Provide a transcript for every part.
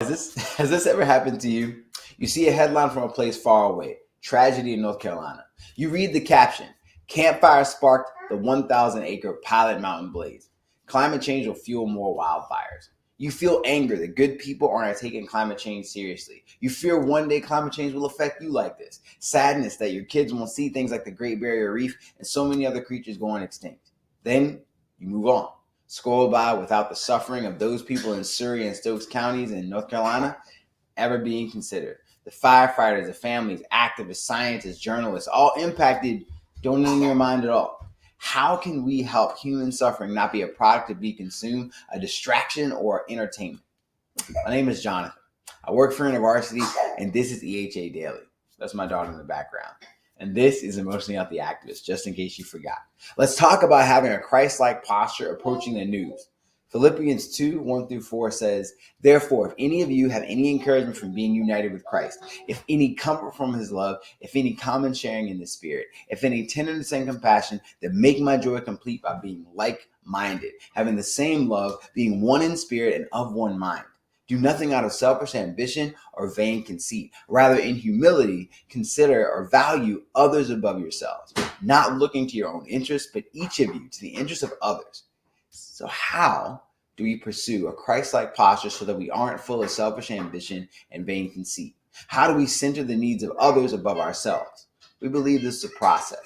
Has this ever happened to you? You see a headline from a place far away, tragedy in North Carolina. You read the caption, campfire sparked the 1,000-acre pilot mountain blaze. Climate change will fuel more wildfires. You feel anger that good people aren't taking climate change seriously. You fear one day climate change will affect you like this. Sadness that your kids won't see things like the Great Barrier Reef and so many other creatures going extinct. Then you move on. Scroll by without the suffering of those people in Surrey and Stokes counties in North Carolina ever being considered. The firefighters, the families, activists, scientists, journalists, all impacted, don't in your mind at all. How can we help human suffering not be a product to be consumed, a distraction, or entertainment? My name is Jonathan. I work for University, and this is EHA Daily. That's my daughter in the background. And this is Emotionally Healthy Activist, just in case you forgot. Let's talk about having a Christ-like posture approaching the news. Philippians 2:1-4 says, "Therefore, if any of you have any encouragement from being united with Christ, if any comfort from his love, if any common sharing in the Spirit, if any tenderness and compassion, then make my joy complete by being like-minded, having the same love, being one in spirit and of one mind. Do nothing out of selfish ambition or vain conceit. Rather, in humility, consider or value others above yourselves, not looking to your own interests, but each of you to the interest of others." So how do we pursue a Christ-like posture so that we aren't full of selfish ambition and vain conceit? How do we center the needs of others above ourselves? We believe this is a process.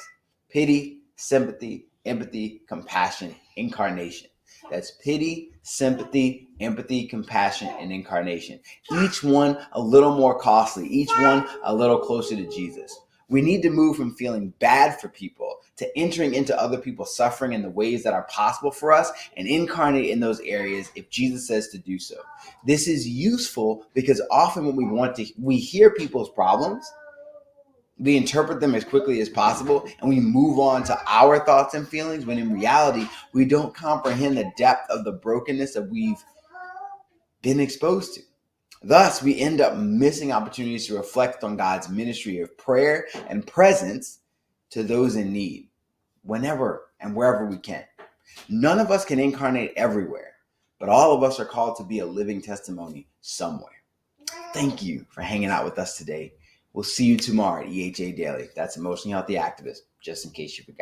Pity, sympathy, empathy, compassion, incarnation. That's pity, sympathy, empathy, compassion, and incarnation. Each one a little more costly, each one a little closer to Jesus. We need to move from feeling bad for people to entering into other people's suffering in the ways that are possible for us and incarnate in those areas if Jesus says to do so. This is useful because often when we hear people's problems, we interpret them as quickly as possible and we move on to our thoughts and feelings when in reality, we don't comprehend the depth of the brokenness that we've been exposed to. Thus, we end up missing opportunities to reflect on God's ministry of prayer and presence to those in need, whenever and wherever we can. None of us can incarnate everywhere, but all of us are called to be a living testimony somewhere. Thank you for hanging out with us today. We'll see you tomorrow at EHA Daily. That's Emotionally Healthy Activist, just in case you forgot.